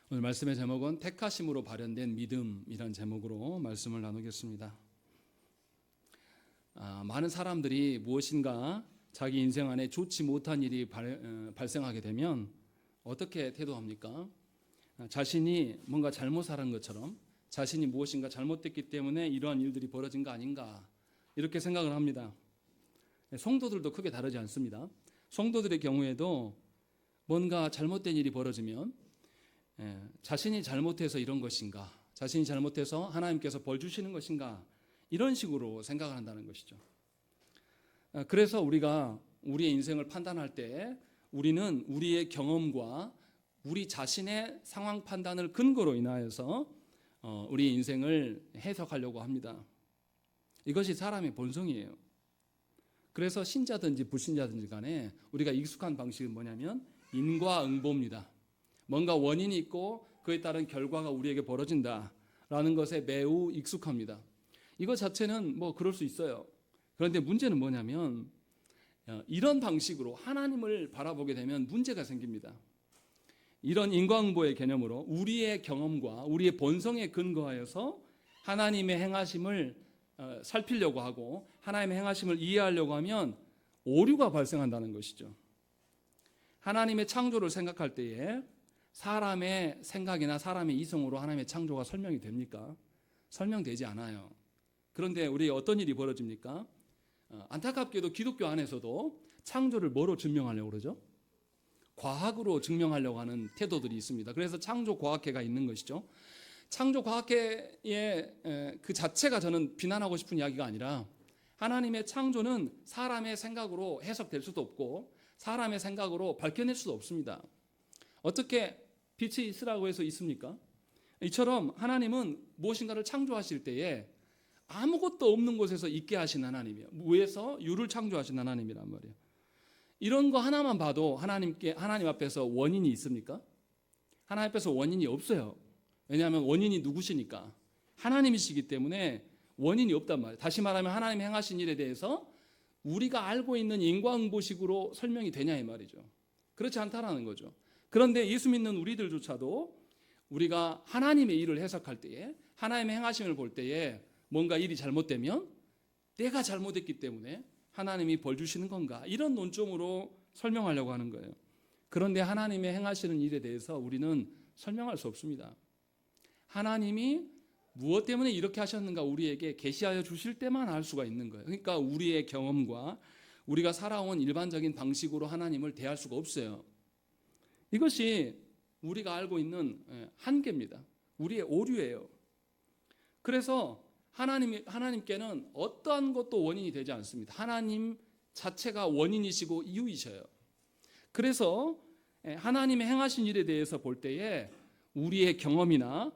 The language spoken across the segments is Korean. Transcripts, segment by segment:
오늘 말씀의 제목은 택하심으로 발현된 믿음이란 제목으로 말씀을 나누겠습니다. 많은 사람들이 무엇인가 자기 인생 안에 좋지 못한 일이 발생하게 되면 어떻게 태도합니까? 자신이 뭔가 잘못 살은 것처럼, 자신이 무엇인가 잘못됐기 때문에 이러한 일들이 벌어진 거 아닌가, 이렇게 생각을 합니다. 성도들도 크게 다르지 않습니다. 성도들의 경우에도 뭔가 잘못된 일이 벌어지면 자신이 잘못해서 이런 것인가, 자신이 잘못해서 하나님께서 벌 주시는 것인가, 이런 식으로 생각을 한다는 것이죠. 그래서 우리가 우리의 인생을 판단할 때 우리는 우리의 경험과 우리 자신의 상황 판단을 근거로 인하여서 우리 인생을 해석하려고 합니다. 이것이 사람의 본성이에요. 그래서 신자든지 불신자든지 간에 우리가 익숙한 방식은 뭐냐면 인과응보입니다. 뭔가 원인이 있고 그에 따른 결과가 우리에게 벌어진다라는 것에 매우 익숙합니다. 이것 자체는 뭐 그럴 수 있어요. 그런데 문제는 뭐냐면 이런 방식으로 하나님을 바라보게 되면 문제가 생깁니다. 이런 인과응보의 개념으로 우리의 경험과 우리의 본성에 근거하여서 하나님의 행하심을 살피려고 하고 하나님의 행하심을 이해하려고 하면 오류가 발생한다는 것이죠. 하나님의 창조를 생각할 때에 사람의 생각이나 사람의 이성으로 하나님의 창조가 설명이 됩니까? 설명되지 않아요. 그런데 우리 어떤 일이 벌어집니까? 안타깝게도 기독교 안에서도 창조를 뭐로 증명하려고 그러죠? 과학으로 증명하려고 하는 태도들이 있습니다. 그래서 창조과학회가 있는 것이죠. 창조과학회의 그 자체가 저는 비난하고 싶은 이야기가 아니라 하나님의 창조는 사람의 생각으로 해석될 수도 없고 사람의 생각으로 밝혀낼 수도 없습니다. 어떻게 빛이 있으라고 해서 있습니까? 이처럼 하나님은 무엇인가를 창조하실 때에 아무것도 없는 곳에서 있게 하신 하나님이에요. 무에서 유를 창조하신 하나님이란 말이에요. 이런 거 하나만 봐도 하나님 앞에서 원인이 있습니까? 하나님 앞에서 원인이 없어요. 왜냐하면 원인이 누구시니까? 하나님이시기 때문에 원인이 없단 말이에요. 다시 말하면 하나님 행하신 일에 대해서 우리가 알고 있는 인과응보식으로 설명이 되냐 이 말이죠. 그렇지 않다라는 거죠. 그런데 예수 믿는 우리들조차도 우리가 하나님의 일을 해석할 때에 하나님의 행하심을 볼 때에 뭔가 일이 잘못되면 내가 잘못했기 때문에 하나님이 벌 주시는 건가, 이런 논점으로 설명하려고 하는 거예요. 그런데 하나님의 행하시는 일에 대해서 우리는 설명할 수 없습니다. 하나님이 무엇 때문에 이렇게 하셨는가 우리에게 계시하여 주실 때만 알 수가 있는 거예요. 그러니까 우리의 경험과 우리가 살아온 일반적인 방식으로 하나님을 대할 수가 없어요. 이것이 우리가 알고 있는 한계입니다. 우리의 오류예요. 그래서 하나님께는 어떠한 것도 원인이 되지 않습니다. 하나님 자체가 원인이시고 이유이셔요. 그래서 하나님의 행하신 일에 대해서 볼 때에 우리의 경험이나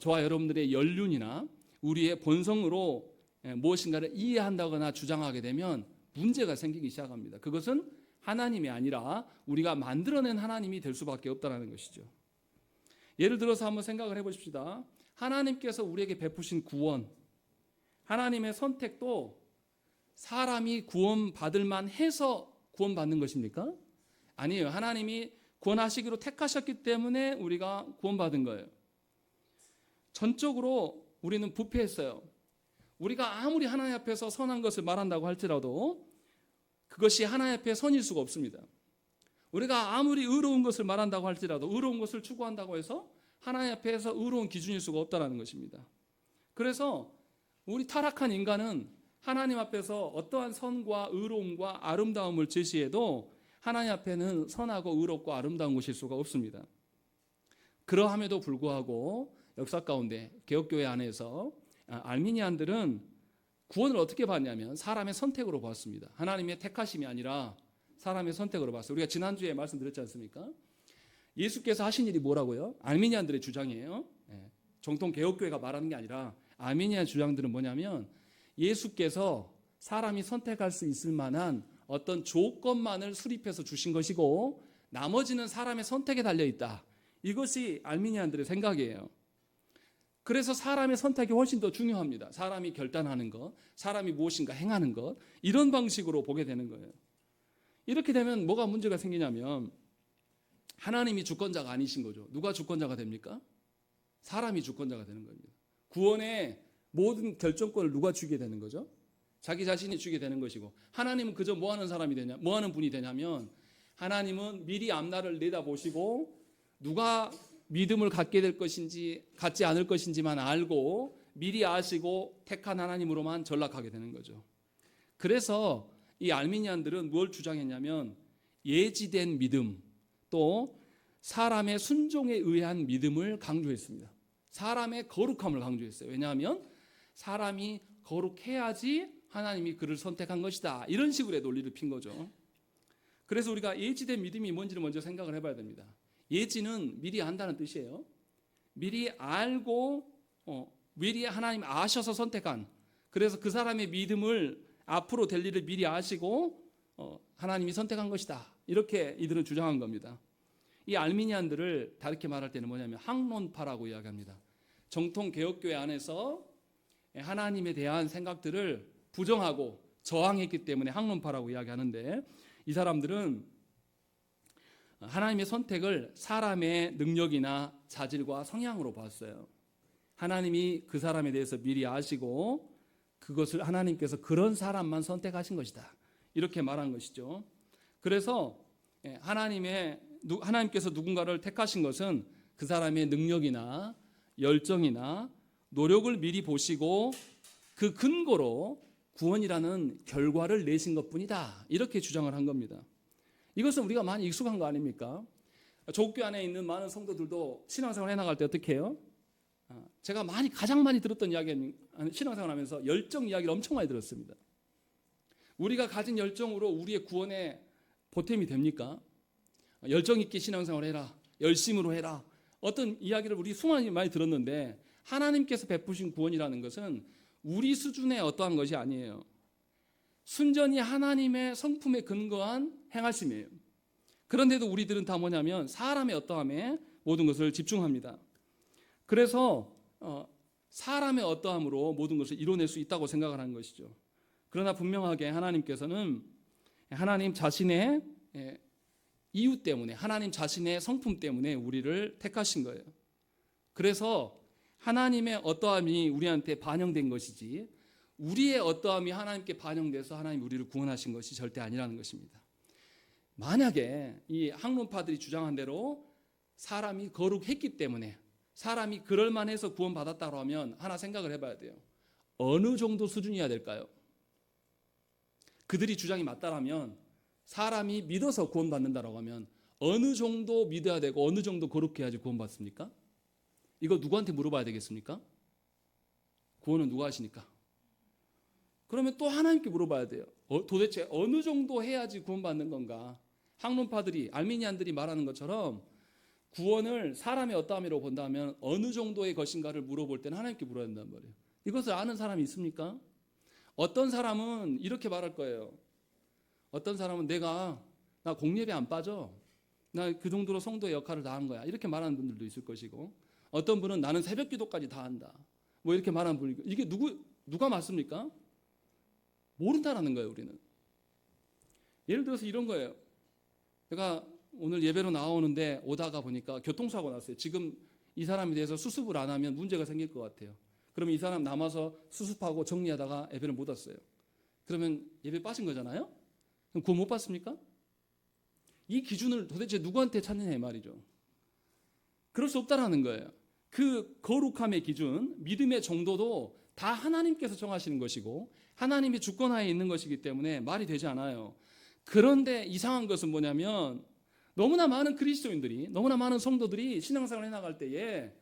저와 여러분들의 연륜이나 우리의 본성으로 무엇인가를 이해한다거나 주장하게 되면 문제가 생기기 시작합니다. 그것은 하나님이 아니라 우리가 만들어낸 하나님이 될 수밖에 없다는 것이죠. 예를 들어서 한번 생각을 해보십시다. 하나님께서 우리에게 베푸신 구원, 하나님의 선택도 사람이 구원받을 만해서 구원받는 것입니까? 아니에요. 하나님이 구원하시기로 택하셨기 때문에 우리가 구원받은 거예요. 전적으로 우리는 부패했어요. 우리가 아무리 하나님 앞에서 선한 것을 말한다고 할지라도 그것이 하나님 앞에 선일 수가 없습니다. 우리가 아무리 의로운 것을 말한다고 할지라도 의로운 것을 추구한다고 해서 하나님 앞에서 의로운 기준일 수가 없다는 것입니다. 그래서 우리 타락한 인간은 하나님 앞에서 어떠한 선과 의로움과 아름다움을 제시해도 하나님 앞에는 선하고 의롭고 아름다운 것일 수가 없습니다. 그러함에도 불구하고 역사 가운데 개혁교회 안에서 알미니안들은 구원을 어떻게 봤냐면 사람의 선택으로 봤습니다. 하나님의 택하심이 아니라 사람의 선택으로 봤어요. 우리가 지난주에 말씀드렸지 않습니까? 예수께서 하신 일이 뭐라고요? 알미니안들의 주장이에요. 정통 개혁교회가 말하는 게 아니라 아르미니안 주장들은 뭐냐면 예수께서 사람이 선택할 수 있을 만한 어떤 조건만을 수립해서 주신 것이고 나머지는 사람의 선택에 달려있다. 이것이 알미니안들의 생각이에요. 그래서 사람의 선택이 훨씬 더 중요합니다. 사람이 결단하는 것, 사람이 무엇인가 행하는 것, 이런 방식으로 보게 되는 거예요. 이렇게 되면 뭐가 문제가 생기냐면 하나님이 주권자가 아니신 거죠. 누가 주권자가 됩니까? 사람이 주권자가 되는 겁니다. 구원의 모든 결정권을 누가 주게 되는 거죠? 자기 자신이 주게 되는 것이고, 하나님은 그저 뭐 하는 사람이 되냐, 뭐 하는 분이 되냐면, 하나님은 미리 앞날을 내다보시고 누가 믿음을 갖게 될 것인지 갖지 않을 것인지만 알고 미리 아시고 택한 하나님으로만 전락하게 되는 거죠. 그래서 이 알미니안들은 뭘 주장했냐면, 예지된 믿음, 또 사람의 순종에 의한 믿음을 강조했습니다. 사람의 거룩함을 강조했어요. 왜냐하면 사람이 거룩해야지 하나님이 그를 선택한 것이다, 이런 식으로 논리를 핀 거죠. 그래서 우리가 예지된 믿음이 뭔지를 먼저 생각을 해봐야 됩니다. 예지는 미리 안다는 뜻이에요. 미리 알고 미리 하나님 아셔서 선택한, 그래서 그 사람의 믿음을 앞으로 될 일을 미리 아시고 하나님이 선택한 것이다, 이렇게 이들은 주장한 겁니다. 이 알미니안들을 다르게 말할 때는 뭐냐면 학론파라고 이야기합니다. 정통 개혁교회 안에서 하나님에 대한 생각들을 부정하고 저항했기 때문에 학론파라고 이야기하는데, 이 사람들은 하나님의 선택을 사람의 능력이나 자질과 성향으로 봤어요. 하나님이 그 사람에 대해서 미리 아시고 그것을 하나님께서 그런 사람만 선택하신 것이다, 이렇게 말한 것이죠. 그래서 하나님께서 누군가를 택하신 것은 그 사람의 능력이나 열정이나 노력을 미리 보시고 그 근거로 구원이라는 결과를 내신 것뿐이다, 이렇게 주장을 한 겁니다. 이것은 우리가 많이 익숙한 거 아닙니까? 조국교 안에 있는 많은 성도들도 신앙생활 해나갈 때 어떻게 해요? 제가 가장 많이 들었던 이야기는, 신앙생활 하면서 열정 이야기를 엄청 많이 들었습니다. 우리가 가진 열정으로 우리의 구원에 보탬이 됩니까? 열정 있게 신앙생활 해라, 열심으로 해라, 어떤 이야기를 우리 수많이 많이 들었는데, 하나님께서 베푸신 구원이라는 것은 우리 수준의 어떠한 것이 아니에요. 순전히 하나님의 성품에 근거한 행하심이에요. 그런데도 우리들은 다 뭐냐면 사람의 어떠함에 모든 것을 집중합니다. 그래서 사람의 어떠함으로 모든 것을 이뤄낼 수 있다고 생각을 하는 것이죠. 그러나 분명하게 하나님께서는 하나님 자신의 이유 때문에, 하나님 자신의 성품 때문에 우리를 택하신 거예요. 그래서 하나님의 어떠함이 우리한테 반영된 것이지, 우리의 어떠함이 하나님께 반영돼서 하나님 우리를 구원하신 것이 절대 아니라는 것입니다. 만약에 이 학론파들이 주장한 대로 사람이 거룩했기 때문에, 사람이 그럴 만해서 구원받았다고 하면 하나 생각을 해봐야 돼요. 어느 정도 수준이어야 될까요? 그들이 주장이 맞다라면, 사람이 믿어서 구원받는다라고 하면 어느 정도 믿어야 되고 어느 정도 거룩해야지 구원받습니까? 이거 누구한테 물어봐야 되겠습니까? 구원은 누가 하시니까? 그러면 또 하나님께 물어봐야 돼요. 도대체 어느 정도 해야지 구원받는 건가? 학론파들이, 알미니안들이 말하는 것처럼 구원을 사람의 어떠함이라고 본다면 어느 정도의 것인가를 물어볼 때는 하나님께 물어야 된단 말이에요. 이것을 아는 사람이 있습니까? 어떤 사람은 이렇게 말할 거예요. 어떤 사람은 나 공예배 안 빠져, 나 그 정도로 성도의 역할을 다 한 거야, 이렇게 말하는 분들도 있을 것이고, 어떤 분은 나는 새벽 기도까지 다 한다, 뭐 이렇게 말하는 분이 있고, 이게 누가 맞습니까? 모른다라는 거예요. 우리는 예를 들어서 이런 거예요. 제가 오늘 예배로 나오는데 오다가 보니까 교통사고 났어요. 지금 이 사람에 대해서 수습을 안 하면 문제가 생길 것 같아요. 그러면 이 사람 남아서 수습하고 정리하다가 예배를 못 왔어요. 그러면 예배 빠진 거잖아요. 그럼 구원 못 받습니까? 이 기준을 도대체 누구한테 찾느냐 이 말이죠. 그럴 수 없다라는 거예요. 그 거룩함의 기준, 믿음의 정도도 다 하나님께서 정하시는 것이고 하나님이 주권하에 있는 것이기 때문에 말이 되지 않아요. 그런데 이상한 것은 뭐냐면, 너무나 많은 그리스도인들이, 너무나 많은 성도들이 신앙생활을 해나갈 때에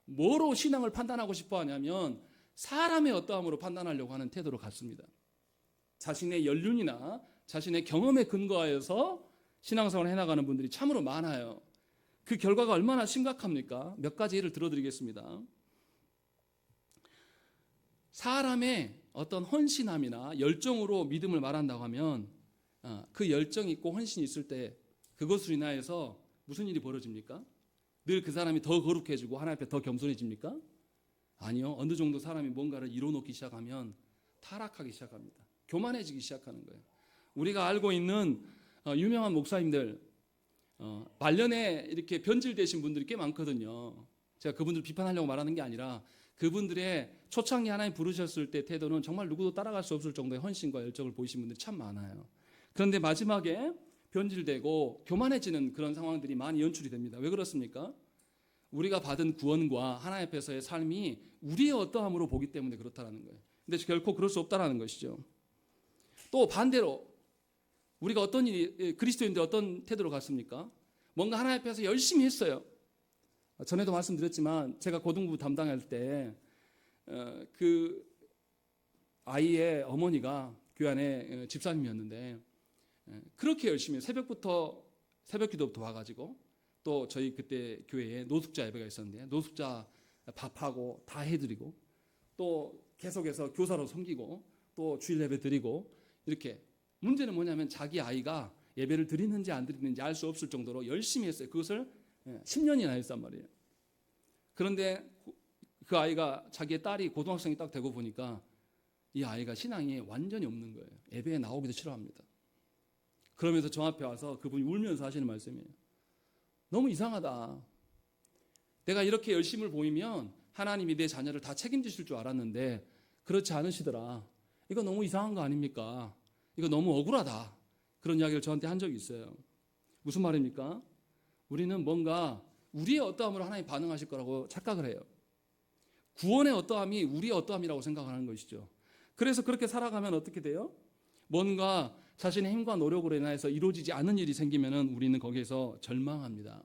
뭐로 신앙을 판단하고 싶어 하냐면 사람의 어떠함으로 판단하려고 하는 태도로 갔습니다. 자신의 연륜이나 자신의 경험에 근거하여서 신앙생활을 해나가는 분들이 참으로 많아요. 그 결과가 얼마나 심각합니까? 몇 가지 예를 들어드리겠습니다. 사람의 어떤 헌신함이나 열정으로 믿음을 말한다고 하면 그 열정이 있고 헌신이 있을 때 그것으로 인하여서 무슨 일이 벌어집니까? 늘 그 사람이 더 거룩해지고 하나님 앞에 더 겸손해집니까? 아니요. 어느 정도 사람이 뭔가를 이뤄놓기 시작하면 타락하기 시작합니다. 교만해지기 시작하는 거예요. 우리가 알고 있는 유명한 목사님들, 말년에 이렇게 변질되신 분들이 꽤 많거든요. 제가 그분들 비판하려고 말하는 게 아니라 그분들의 초창기 하나님 부르셨을 때 태도는 정말 누구도 따라갈 수 없을 정도의 헌신과 열정을 보이신 분들이 참 많아요. 그런데 마지막에 변질되고 교만해지는 그런 상황들이 많이 연출이 됩니다. 왜 그렇습니까? 우리가 받은 구원과 하나님 앞에서의 삶이 우리의 어떠함으로 보기 때문에 그렇다는 거예요. 근데 결코 그럴 수 없다는 것이죠. 또 반대로 우리가 그리스도인들 어떤 태도로 갔습니까? 뭔가 하나님 앞에서 열심히 했어요. 전에도 말씀드렸지만 제가 고등부 담당할 때 그 아이의 어머니가 교회 안에 집사님이었는데 그렇게 열심히 새벽 기도부터 와가지고 또 저희 그때 교회에 노숙자 예배가 있었는데 노숙자 밥하고 다 해드리고 또 계속해서 교사로 섬기고 또 주일 예배 드리고 이렇게. 문제는 뭐냐면 자기 아이가 예배를 드리는지 안 드리는지 알 수 없을 정도로 열심히 했어요. 그것을 10년이나 했단 말이에요. 그런데 그 아이가 자기의 딸이 고등학생이 딱 되고 보니까 이 아이가 신앙이 완전히 없는 거예요. 예배에 나오기도 싫어합니다. 그러면서 저 앞에 와서 그분이 울면서 하시는 말씀이에요. 너무 이상하다. 내가 이렇게 열심을 보이면 하나님이 내 자녀를 다 책임지실 줄 알았는데 그렇지 않으시더라. 이거 너무 이상한 거 아닙니까? 이거 너무 억울하다. 그런 이야기를 저한테 한 적이 있어요. 무슨 말입니까? 우리는 뭔가 우리의 어떠함으로 하나님 반응하실 거라고 착각을 해요. 구원의 어떠함이 우리의 어떠함이라고 생각하는 것이죠. 그래서 그렇게 살아가면 어떻게 돼요? 뭔가 자신의 힘과 노력으로 인해서 이루어지지 않은 일이 생기면 우리는 거기에서 절망합니다.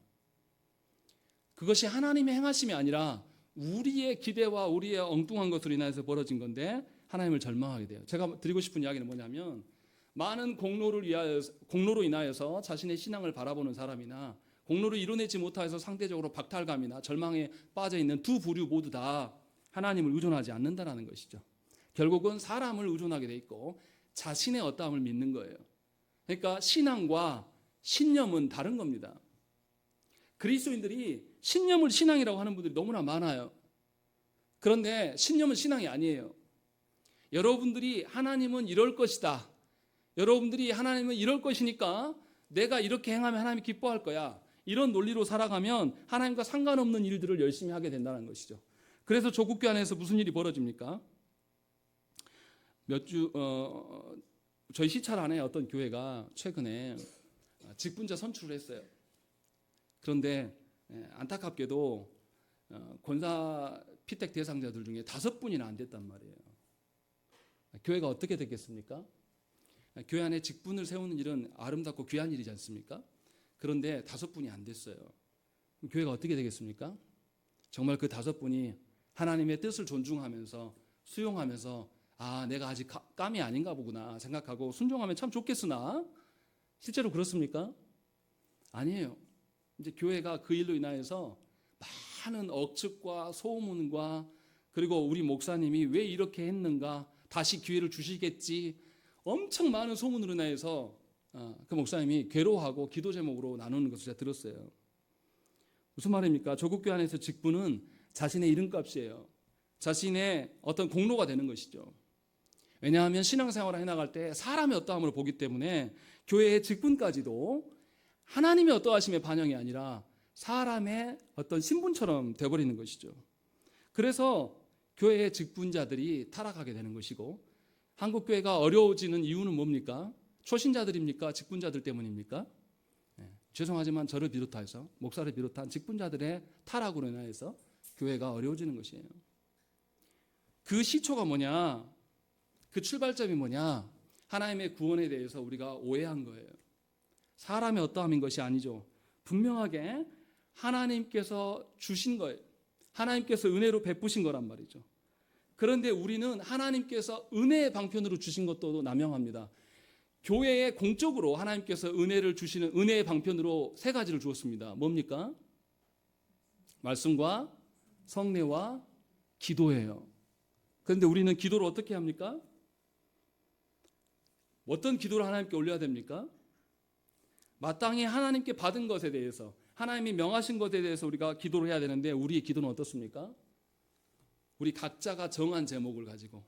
그것이 하나님의 행하심이 아니라 우리의 기대와 우리의 엉뚱한 것으로 인해서 벌어진 건데 하나님을 절망하게 돼요. 제가 드리고 싶은 이야기는 뭐냐면 많은 공로로 인하여서 자신의 신앙을 바라보는 사람이나 공로를 이뤄내지 못해서 상대적으로 박탈감이나 절망에 빠져 있는 두 부류 모두 다 하나님을 의존하지 않는다는 것이죠. 결국은 사람을 의존하게 돼 있고 자신의 어떠함을 믿는 거예요. 그러니까 신앙과 신념은 다른 겁니다. 그리스도인들이 신념을 신앙이라고 하는 분들이 너무나 많아요. 그런데 신념은 신앙이 아니에요. 여러분들이 하나님은 이럴 것이다. 여러분들이 하나님은 이럴 것이니까 내가 이렇게 행하면 하나님이 기뻐할 거야. 이런 논리로 살아가면 하나님과 상관없는 일들을 열심히 하게 된다는 것이죠. 그래서 조국교 안에서 무슨 일이 벌어집니까? 저희 시찰 안에 어떤 교회가 최근에 직분자 선출을 했어요. 그런데 안타깝게도 권사 피택 대상자들 중에 5분이나 안 됐단 말이에요. 교회가 어떻게 됐겠습니까? 교회 안에 직분을 세우는 일은 아름답고 귀한 일이지 않습니까? 그런데 5분이 안 됐어요. 교회가 어떻게 되겠습니까? 정말 그 5분이 하나님의 뜻을 존중하면서 수용하면서 내가 아직 감이 아닌가 보구나 생각하고 순종하면 참 좋겠으나 실제로 그렇습니까? 아니에요. 이제 교회가 그 일로 인하여서 많은 억측과 소문과 그리고 우리 목사님이 왜 이렇게 했는가 다시 기회를 주시겠지 엄청 많은 소문으로 인해서 그 목사님이 괴로워하고 기도 제목으로 나누는 것을 제가 들었어요. 무슨 말입니까? 조국교회 안에서 직분은 자신의 이름값이에요. 자신의 어떤 공로가 되는 것이죠. 왜냐하면 신앙생활을 해나갈 때 사람의 어떠함으로 보기 때문에 교회의 직분까지도 하나님의 어떠하심의 반영이 아니라 사람의 어떤 신분처럼 되어버리는 것이죠. 그래서 교회의 직분자들이 타락하게 되는 것이고 한국교회가 어려워지는 이유는 뭡니까? 초신자들입니까? 직분자들 때문입니까? 죄송하지만 저를 비롯해서 목사를 비롯한 직분자들의 타락으로 인해서 교회가 어려워지는 것이에요. 그 시초가 뭐냐? 그 출발점이 뭐냐? 하나님의 구원에 대해서 우리가 오해한 거예요. 사람의 어떠함인 것이 아니죠. 분명하게 하나님께서 주신 거예요. 하나님께서 은혜로 베푸신 거란 말이죠. 그런데 우리는 하나님께서 은혜의 방편으로 주신 것도 남용합니다. 교회에 공적으로 하나님께서 은혜를 주시는 은혜의 방편으로 3가지를 주었습니다. 뭡니까? 말씀과 성례와 기도예요. 그런데 우리는 기도를 어떻게 합니까? 어떤 기도를 하나님께 올려야 됩니까? 마땅히 하나님께 받은 것에 대해서 하나님이 명하신 것에 대해서 우리가 기도를 해야 되는데 우리의 기도는 어떻습니까? 우리 각자가 정한 제목을 가지고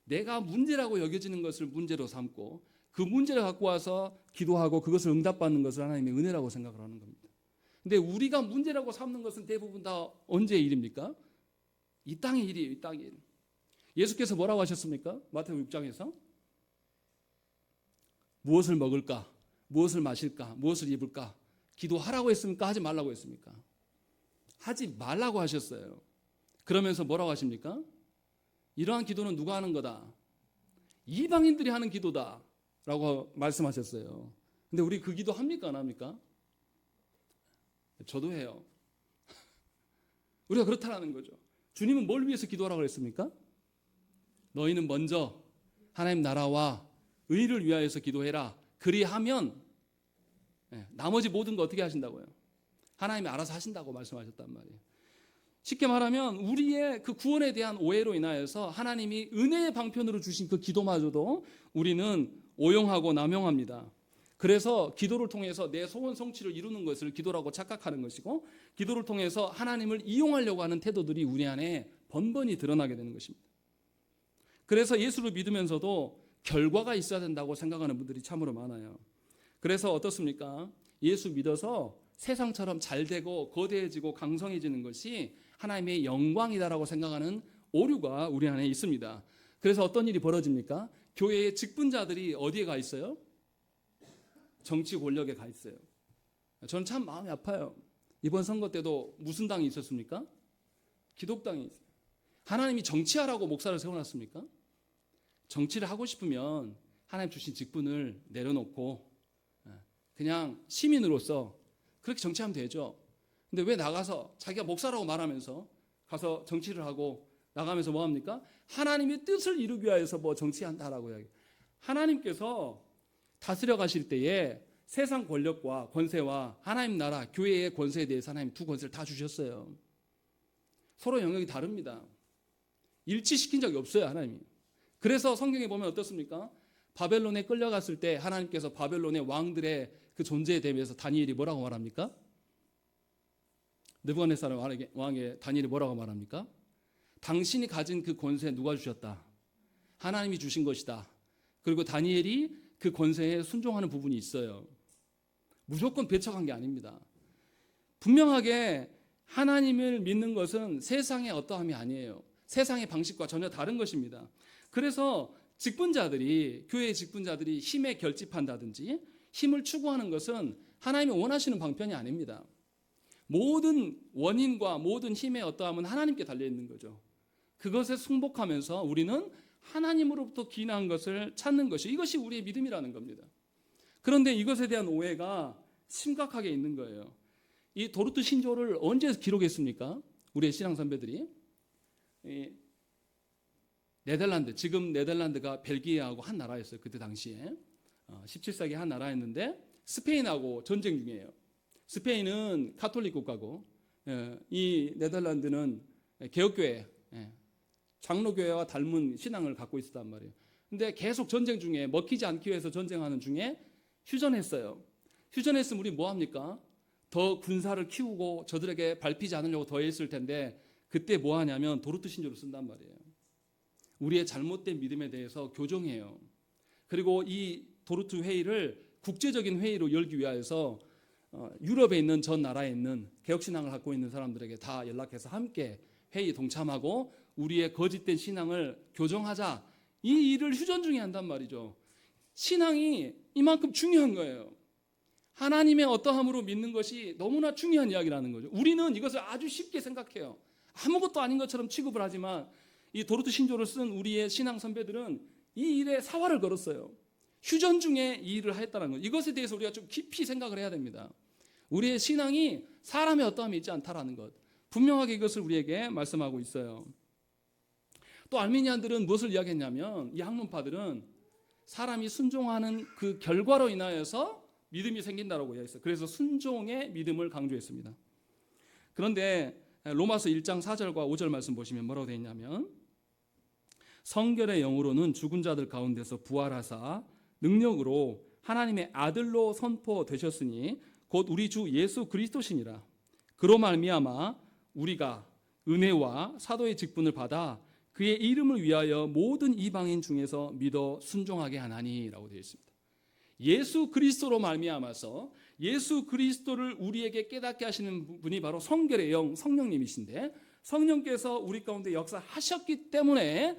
내가 문제라고 여겨지는 것을 문제로 삼고 그 문제를 갖고 와서 기도하고 그것을 응답받는 것을 하나님의 은혜라고 생각을 하는 겁니다. 근데 우리가 문제라고 삼는 것은 대부분 다 언제의 일입니까? 이 땅의 일이에요. 이 땅의 일. 예수께서 뭐라고 하셨습니까? 마태복음 6장에서 무엇을 먹을까? 무엇을 마실까? 무엇을 입을까? 기도하라고 했습니까? 하지 말라고 했습니까? 하지 말라고 하셨어요. 그러면서 뭐라고 하십니까? 이러한 기도는 누가 하는 거다? 이방인들이 하는 기도다 라고 말씀하셨어요. 근데 우리 그 기도 합니까? 안 합니까? 저도 해요. 우리가 그렇다라는 거죠. 주님은 뭘 위해서 기도하라고 했습니까? 너희는 먼저 하나님 나라와 의를 위하여서 기도해라. 그리하면 나머지 모든 거 어떻게 하신다고요? 하나님이 알아서 하신다고 말씀하셨단 말이에요. 쉽게 말하면 우리의 그 구원에 대한 오해로 인하여서 하나님이 은혜의 방편으로 주신 그 기도마저도 우리는 오용하고 남용합니다. 그래서 기도를 통해서 내 소원 성취를 이루는 것을 기도라고 착각하는 것이고, 기도를 통해서 하나님을 이용하려고 하는 태도들이 우리 안에 번번이 드러나게 되는 것입니다. 그래서 예수를 믿으면서도 결과가 있어야 된다고 생각하는 분들이 참으로 많아요. 그래서 어떻습니까? 예수 믿어서 세상처럼 잘되고 거대해지고 강성해지는 것이 하나님의 영광이다라고 생각하는 오류가 우리 안에 있습니다. 그래서 어떤 일이 벌어집니까? 교회의 직분자들이 어디에 가 있어요? 정치 권력에 가 있어요. 저는 참 마음이 아파요. 이번 선거 때도 무슨 당이 있었습니까? 기독당이 있어요. 하나님이 정치하라고 목사를 세워놨습니까? 정치를 하고 싶으면 하나님 주신 직분을 내려놓고 그냥 시민으로서 그렇게 정치하면 되죠. 근데 왜 나가서 자기가 목사라고 말하면서 가서 정치를 하고 나가면서 뭐 합니까? 하나님의 뜻을 이루기 위해서 뭐 정치한다라고 이야기해요. 하나님께서 다스려 가실 때에 세상 권력과 권세와 하나님 나라, 교회의 권세에 대해서 하나님 두 권세를 다 주셨어요. 서로 영역이 다릅니다. 일치시킨 적이 없어요, 하나님이. 그래서 성경에 보면 어떻습니까? 바벨론에 끌려갔을 때 하나님께서 바벨론의 왕들의 그 존재에 대해서 다니엘이 뭐라고 말합니까? 느부갓네살 왕의 다니엘이 뭐라고 말합니까? 당신이 가진 그 권세 누가 주셨다? 하나님이 주신 것이다. 그리고 다니엘이 그 권세에 순종하는 부분이 있어요. 무조건 배척한 게 아닙니다. 분명하게 하나님을 믿는 것은 세상의 어떠함이 아니에요. 세상의 방식과 전혀 다른 것입니다. 그래서 직분자들이, 교회의 직분자들이 힘에 결집한다든지 힘을 추구하는 것은 하나님이 원하시는 방편이 아닙니다. 모든 원인과 모든 힘의 어떠함은 하나님께 달려있는 거죠. 그것에 승복하면서 우리는 하나님으로부터 기인한 것을 찾는 것이, 이것이 우리의 믿음이라는 겁니다. 그런데 이것에 대한 오해가 심각하게 있는 거예요. 이 도르트 신조를 언제 기록했습니까? 우리의 신앙 선배들이. 네덜란드, 지금 네덜란드가 벨기에하고 한 나라였어요. 그때 당시에 17세기 한 나라였는데 스페인하고 전쟁 중이에요. 스페인은 카톨릭 국가고 이 네덜란드는 개혁교회, 장로교회와 닮은 신앙을 갖고 있었단 말이에요. 근데 계속 전쟁 중에 먹히지 않기 위해서 전쟁하는 중에 휴전했어요. 휴전했으면 우리 뭐 합니까? 더 군사를 키우고 저들에게 밟히지 않으려고 더 했을 텐데 그때 뭐 하냐면 도르트 신조를 쓴단 말이에요. 우리의 잘못된 믿음에 대해서 교정해요. 그리고 이 도르트 회의를 국제적인 회의로 열기 위해서 유럽에 있는 전 나라에 있는 개혁신앙을 갖고 있는 사람들에게 다 연락해서 함께 회의 동참하고 우리의 거짓된 신앙을 교정하자, 이 일을 휴전 중에 한단 말이죠. 신앙이 이만큼 중요한 거예요. 하나님의 어떠함으로 믿는 것이 너무나 중요한 이야기라는 거죠. 우리는 이것을 아주 쉽게 생각해요. 아무것도 아닌 것처럼 취급을 하지만 이 도르트 신조를 쓴 우리의 신앙 선배들은 이 일에 사활을 걸었어요. 휴전 중에 이 일을 했다는 것, 이것에 대해서 우리가 좀 깊이 생각을 해야 됩니다. 우리의 신앙이 사람의 어떠함이 있지 않다라는 것, 분명하게 이것을 우리에게 말씀하고 있어요. 또 알미니안들은 무엇을 이야기했냐면, 이 학문파들은 사람이 순종하는 그 결과로 인하여서 믿음이 생긴다라고 이야기했어요. 그래서 순종의 믿음을 강조했습니다. 그런데 로마서 1장 4절과 5절 말씀 보시면 뭐라고 되어 있냐면, 성결의 영으로는 죽은 자들 가운데서 부활하사 능력으로 하나님의 아들로 선포되셨으니 곧 우리 주 예수 그리스도시니라. 그로 말미암아 우리가 은혜와 사도의 직분을 받아 그의 이름을 위하여 모든 이방인 중에서 믿어 순종하게 하나니라고 되어 있습니다. 예수 그리스도로 말미암아서 예수 그리스도를 우리에게 깨닫게 하시는 분이 바로 성결의 영 성령님이신데, 성령께서 우리 가운데 역사하셨기 때문에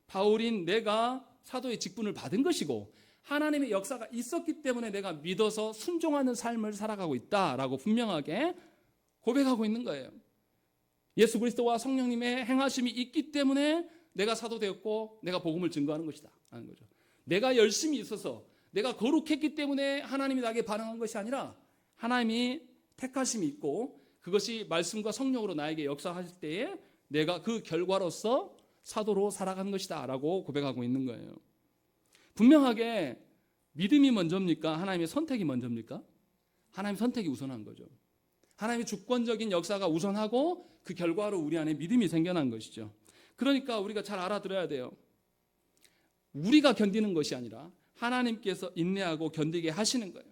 바울인 내가 사도의 직분을 받은 것이고, 하나님의 역사가 있었기 때문에 내가 믿어서 순종하는 삶을 살아가고 있다라고 분명하게 고백하고 있는 거예요. 예수 그리스도와 성령님의 행하심이 있기 때문에 내가 사도 되었고 내가 복음을 증거하는 것이다 하는 거죠. 내가 열심히 있어서 내가 거룩했기 때문에 하나님이 나에게 반응한 것이 아니라 하나님이 택하심이 있고 그것이 말씀과 성령으로 나에게 역사하실 때에 내가 그 결과로서 사도로 살아가는 것이다 라고 고백하고 있는 거예요. 분명하게 믿음이 먼저입니까? 하나님의 선택이 먼저입니까? 하나님의 선택이 우선한 거죠. 하나님의 주권적인 역사가 우선하고 그 결과로 우리 안에 믿음이 생겨난 것이죠. 그러니까 우리가 잘 알아들어야 돼요. 우리가 견디는 것이 아니라 하나님께서 인내하고 견디게 하시는 거예요.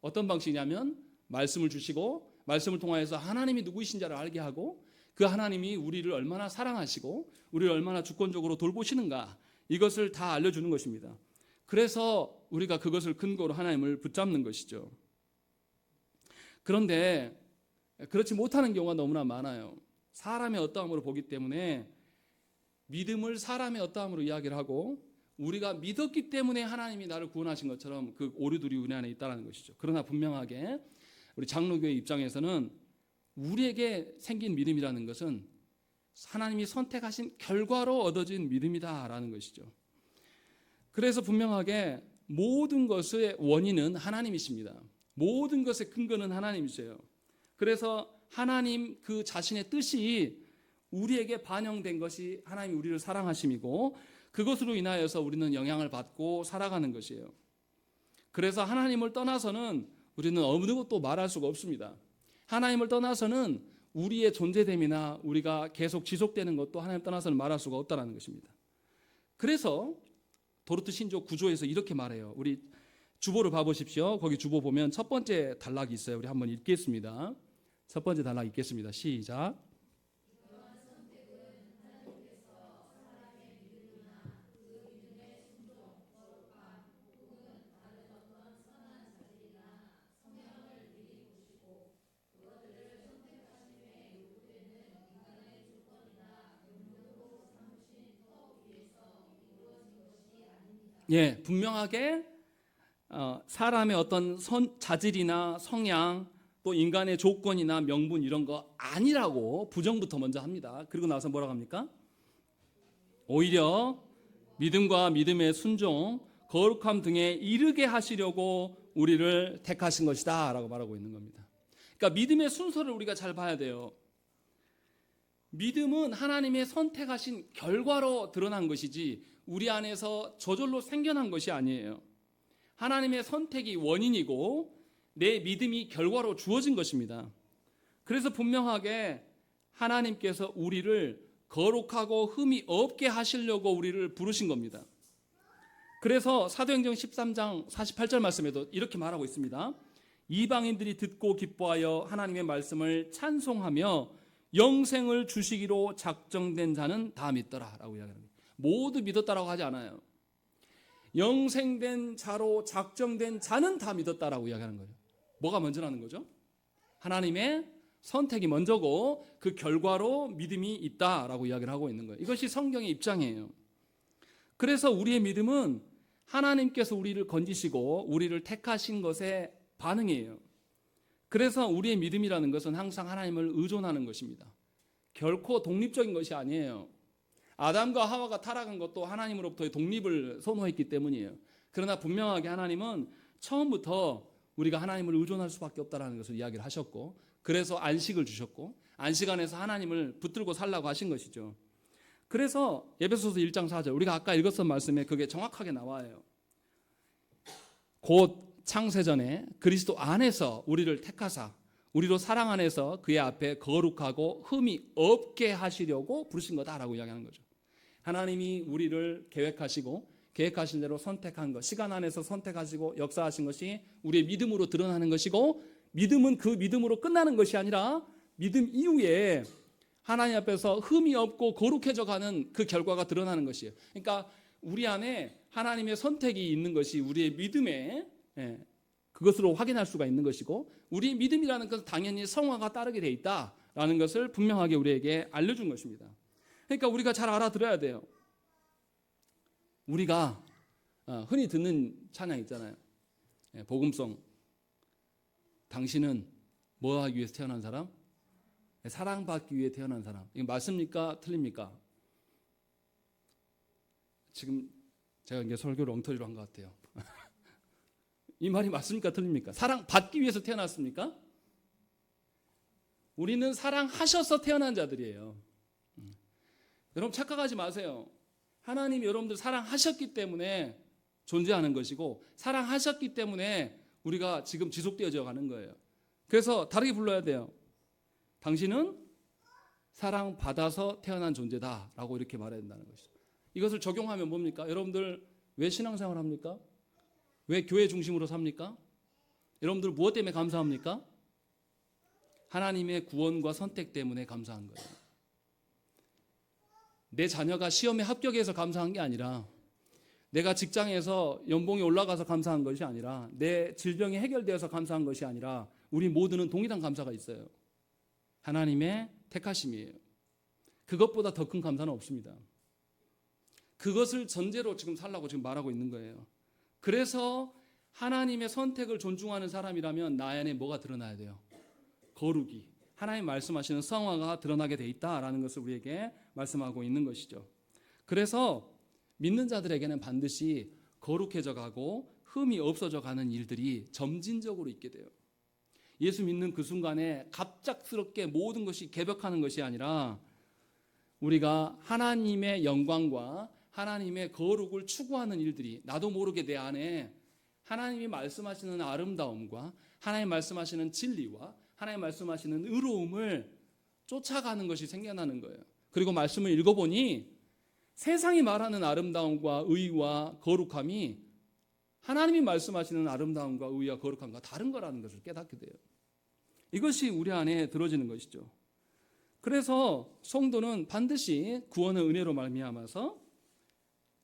어떤 방식이냐면 말씀을 주시고 말씀을 통하여서 하나님이 누구이신 자를 알게 하고 그 하나님이 우리를 얼마나 사랑하시고 우리를 얼마나 주권적으로 돌보시는가, 이것을 다 알려주는 것입니다. 그래서 우리가 그것을 근거로 하나님을 붙잡는 것이죠. 그런데 그렇지 못하는 경우가 너무나 많아요. 사람의 어떠함으로 보기 때문에 믿음을 사람의 어떠함으로 이야기를 하고 우리가 믿었기 때문에 하나님이 나를 구원하신 것처럼 그 오류들이 우리 안에 있다는 것이죠. 그러나 분명하게 우리 장로교회 입장에서는 우리에게 생긴 믿음이라는 것은 하나님이 선택하신 결과로 얻어진 믿음이다라는 것이죠. 그래서 분명하게 모든 것의 원인은 하나님이십니다. 모든 것의 근거는 하나님이세요. 그래서 하나님 그 자신의 뜻이 우리에게 반영된 것이 하나님이 우리를 사랑하심이고 그것으로 인하여서 우리는 영향을 받고 살아가는 것이에요. 그래서 하나님을 떠나서는 우리는 어느 것도 말할 수가 없습니다. 하나님을 떠나서는 우리의 존재됨이나 우리가 계속 지속되는 것도 하나님 떠나서는 말할 수가 없다는 것입니다. 그래서 도르트 신조 구조에서 이렇게 말해요. 우리 주보를 봐보십시오. 거기 주보 보면 첫 번째 단락이 있어요. 우리 한번 읽겠습니다. 첫 번째 단락 읽겠습니다. 시작. 예, 분명하게 사람의 어떤 자질이나 성향 또 인간의 조건이나 명분 이런 거 아니라고 부정부터 먼저 합니다. 그리고 나서 뭐라고 합니까? 오히려 믿음과 믿음의 순종, 거룩함 등에 이르게 하시려고 우리를 택하신 것이다 라고 말하고 있는 겁니다. 그러니까 믿음의 순서를 우리가 잘 봐야 돼요. 믿음은 하나님의 선택하신 결과로 드러난 것이지 우리 안에서 저절로 생겨난 것이 아니에요. 하나님의 선택이 원인이고 내 믿음이 결과로 주어진 것입니다. 그래서 분명하게 하나님께서 우리를 거룩하고 흠이 없게 하시려고 우리를 부르신 겁니다. 그래서 사도행전 13장 48절 말씀에도 이렇게 말하고 있습니다. 이방인들이 듣고 기뻐하여 하나님의 말씀을 찬송하며 영생을 주시기로 작정된 자는 다 믿더라 라고 이야기합니다. 모두 믿었다라고 하지 않아요. 영생된 자로 작정된 자는 다 믿었다라고 이야기하는 거예요. 뭐가 먼저라는 거죠? 하나님의 선택이 먼저고 그 결과로 믿음이 있다라고 이야기를 하고 있는 거예요. 이것이 성경의 입장이에요. 그래서 우리의 믿음은 하나님께서 우리를 건지시고 우리를 택하신 것의 반응이에요. 그래서 우리의 믿음이라는 것은 항상 하나님을 의존하는 것입니다. 결코 독립적인 것이 아니에요. 아담과 하와가 타락한 것도 하나님으로부터의 독립을 선호했기 때문이에요. 그러나 분명하게 하나님은 처음부터 우리가 하나님을 의존할 수밖에 없다는 것을 이야기를 하셨고 그래서 안식을 주셨고 안식 안에서 하나님을 붙들고 살라고 하신 것이죠. 그래서 에베소서 1장 4절 우리가 아까 읽었던 말씀에 그게 정확하게 나와요. 곧 창세전에 그리스도 안에서 우리를 택하사 우리로 사랑 안에서 그의 앞에 거룩하고 흠이 없게 하시려고 부르신 거다라고 이야기하는 거죠. 하나님이 우리를 계획하신 대로 선택한 것, 시간 안에서 선택하시고 역사하신 것이 우리의 믿음으로 드러나는 것이고 믿음은 그 믿음으로 끝나는 것이 아니라 믿음 이후에 하나님 앞에서 흠이 없고 거룩해져 가는 그 결과가 드러나는 것이에요. 그러니까 우리 안에 하나님의 선택이 있는 것이 우리의 믿음에 그것으로 확인할 수가 있는 것이고, 우리의 믿음이라는 것은 당연히 성화가 따르게 돼 있다라는 것을 분명하게 우리에게 알려준 것입니다. 그러니까 우리가 잘 알아들어야 돼요. 우리가 흔히 듣는 찬양 있잖아요. 복음송. 당신은 뭐 하기 위해서 태어난 사람? 사랑받기 위해 태어난 사람. 이거 맞습니까? 틀립니까? 지금 제가 이제 설교를 엉터리로 한 것 같아요. 이 말이 맞습니까? 틀립니까? 사랑받기 위해서 태어났습니까? 우리는 사랑하셔서 태어난 자들이에요. 여러분 착각하지 마세요. 하나님이 여러분들 사랑하셨기 때문에 존재하는 것이고, 사랑하셨기 때문에 우리가 지금 지속되어져 가는 거예요. 그래서 다르게 불러야 돼요. 당신은 사랑받아서 태어난 존재다라고 이렇게 말해야 된다는 것이죠. 이것을 적용하면 뭡니까? 여러분들 왜 신앙생활 합니까? 왜 교회 중심으로 삽니까? 여러분들 무엇 때문에 감사합니까? 하나님의 구원과 선택 때문에 감사한 거예요. 내 자녀가 시험에 합격해서 감사한 게 아니라, 내가 직장에서 연봉이 올라가서 감사한 것이 아니라, 내 질병이 해결되어서 감사한 것이 아니라, 우리 모두는 동일한 감사가 있어요. 하나님의 택하심이에요. 그것보다 더 큰 감사는 없습니다. 그것을 전제로 지금 살라고 지금 말하고 있는 거예요. 그래서 하나님의 선택을 존중하는 사람이라면 나의 안에 뭐가 드러나야 돼요? 거룩이, 하나님 말씀하시는 성화가 드러나게 돼 있다라는 것을 우리에게 말씀하고 있는 것이죠. 그래서 믿는 자들에게는 반드시 거룩해져 가고 흠이 없어져 가는 일들이 점진적으로 있게 돼요. 예수 믿는 그 순간에 갑작스럽게 모든 것이 개벽하는 것이 아니라, 우리가 하나님의 영광과 하나님의 거룩을 추구하는 일들이 나도 모르게 내 안에 하나님이 말씀하시는 아름다움과 하나님 말씀하시는 진리와 하나님 말씀하시는 의로움을 쫓아가는 것이 생겨나는 거예요. 그리고 말씀을 읽어보니 세상이 말하는 아름다움과 의와 거룩함이 하나님이 말씀하시는 아름다움과 의와 거룩함과 다른 거라는 것을 깨닫게 돼요. 이것이 우리 안에 들어지는 것이죠. 그래서 성도는 반드시 구원의 은혜로 말미암아서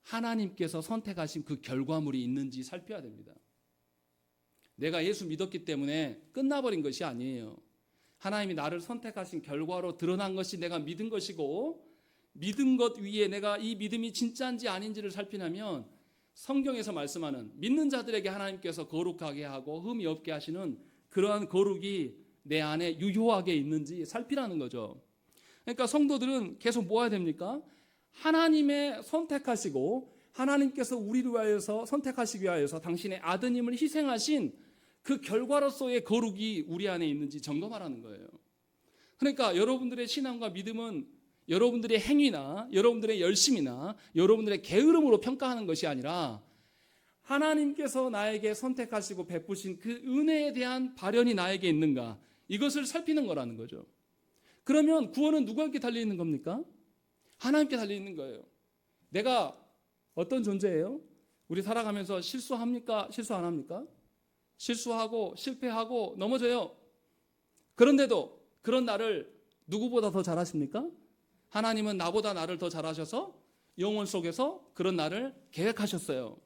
하나님께서 선택하신 그 결과물이 있는지 살펴야 됩니다. 내가 예수 믿었기 때문에 끝나버린 것이 아니에요. 하나님이 나를 선택하신 결과로 드러난 것이 내가 믿은 것이고, 믿은 것 위에 내가 이 믿음이 진짜인지 아닌지를 살피려면 성경에서 말씀하는 믿는 자들에게 하나님께서 거룩하게 하고 흠이 없게 하시는 그러한 거룩이 내 안에 유효하게 있는지 살피라는 거죠. 그러니까 성도들은 계속 뭐 해야 됩니까? 하나님의 선택하시고 하나님께서 우리를 위하여서 선택하시기 위하여서 당신의 아드님을 희생하신 그 결과로서의 거룩이 우리 안에 있는지 점검하라는 거예요. 그러니까 여러분들의 신앙과 믿음은 여러분들의 행위나 여러분들의 열심이나 여러분들의 게으름으로 평가하는 것이 아니라, 하나님께서 나에게 선택하시고 베푸신 그 은혜에 대한 발현이 나에게 있는가, 이것을 살피는 거라는 거죠. 그러면 구원은 누구에게 달려있는 겁니까? 하나님께 달려있는 거예요. 내가 어떤 존재예요? 우리 살아가면서 실수합니까? 실수 안 합니까? 실수하고 실패하고 넘어져요. 그런데도 그런 나를 누구보다 더 잘하십니까? 하나님은 나보다 나를 더 잘하셔서 영혼 속에서 그런 나를 계획하셨어요.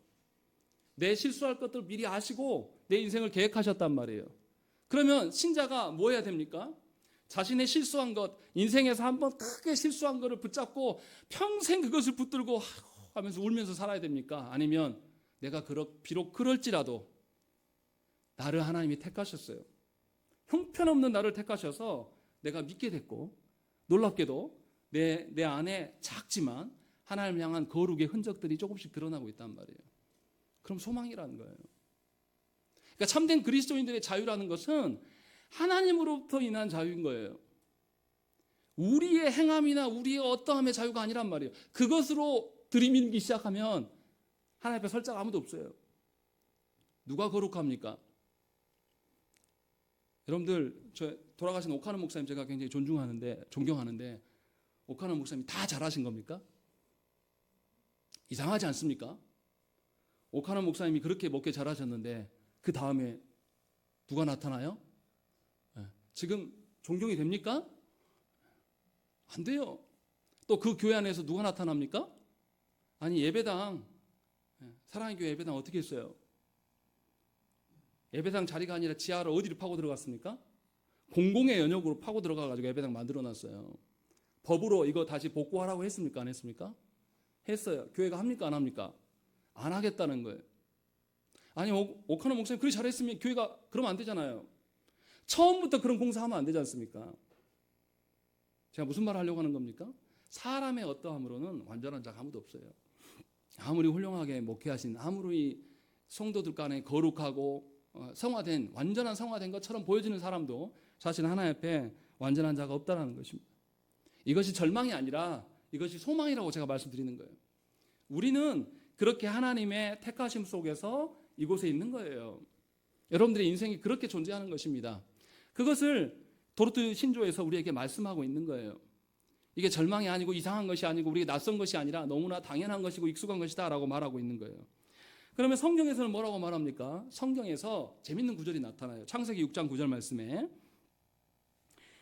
내 실수할 것들 미리 아시고 내 인생을 계획하셨단 말이에요. 그러면 신자가 뭐 해야 됩니까? 자신의 실수한 것, 인생에서 한번 크게 실수한 것을 붙잡고 평생 그것을 붙들고 하면서 울면서 살아야 됩니까? 아니면 내가 비록 그럴지라도 나를 하나님이 택하셨어요. 형편없는 나를 택하셔서 내가 믿게 됐고, 놀랍게도 내 안에 작지만 하나님을 향한 거룩의 흔적들이 조금씩 드러나고 있단 말이에요. 그럼 소망이라는 거예요. 그러니까 참된 그리스도인들의 자유라는 것은 하나님으로부터 인한 자유인 거예요. 우리의 행함이나 우리의 어떠함의 자유가 아니란 말이에요. 그것으로 들이밀기 시작하면 하나님 앞에 설 자가 아무도 없어요. 누가 거룩합니까? 여러분들, 저 돌아가신 오카노 목사님 제가 굉장히 존경하는데 오카노 목사님 다 잘하신 겁니까? 이상하지 않습니까? 오카노 목사님이 그렇게 목회 잘하셨는데 그 다음에 누가 나타나요? 지금 존경이 됩니까? 안 돼요. 또 그 교회 안에서 누가 나타납니까? 아니, 예배당 사랑의 교회 예배당 어떻게 했어요? 예배당 자리가 아니라 지하로 어디를 파고 들어갔습니까? 공공의 연역으로 파고 들어가가지고 예배당 만들어놨어요. 법으로 이거 다시 복구하라고 했습니까? 안 했습니까? 했어요. 교회가 합니까? 안 합니까? 안 하겠다는 거예요. 아니, 오카노 목사님 그리 잘했으면 교회가 그러면 안 되잖아요. 처음부터 그런 공사하면 안 되지 않습니까? 제가 무슨 말을 하려고 하는 겁니까? 사람의 어떠함으로는 완전한 자가 아무도 없어요. 아무리 훌륭하게 목회하신, 아무리 성도들 간에 거룩하고 성화된, 완전한 성화된 것처럼 보여지는 사람도 사실 하나님 앞에 완전한 자가 없다는 것입니다. 이것이 절망이 아니라 이것이 소망이라고 제가 말씀드리는 거예요. 우리는 그렇게 하나님의 택하심 속에서 이곳에 있는 거예요. 여러분들의 인생이 그렇게 존재하는 것입니다. 그것을 도르트 신조에서 우리에게 말씀하고 있는 거예요. 이게 절망이 아니고 이상한 것이 아니고 우리에게 낯선 것이 아니라 너무나 당연한 것이고 익숙한 것이다 라고 말하고 있는 거예요. 그러면 성경에서는 뭐라고 말합니까? 성경에서 재밌는 구절이 나타나요. 창세기 6장 9절 말씀에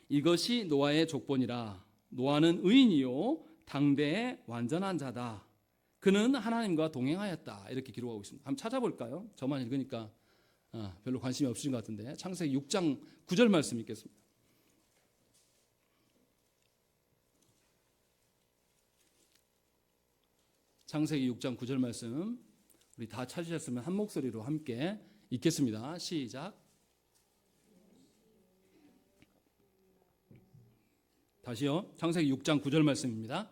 이것이 노아의 족본이라. 노아는 의인이요 당대의 완전한 자다. 그는 하나님과 동행하였다. 이렇게 기록하고 있습니다. 한번 찾아볼까요? 저만 읽으니까 별로 관심이 없으신 것 같은데 창세기 6장 9절 말씀 읽겠습니다. 창세기 6장 9절 말씀 우리 다 찾으셨으면 한 목소리로 함께 읽겠습니다. 시작. 다시요. 창세기 6장 9절 말씀입니다.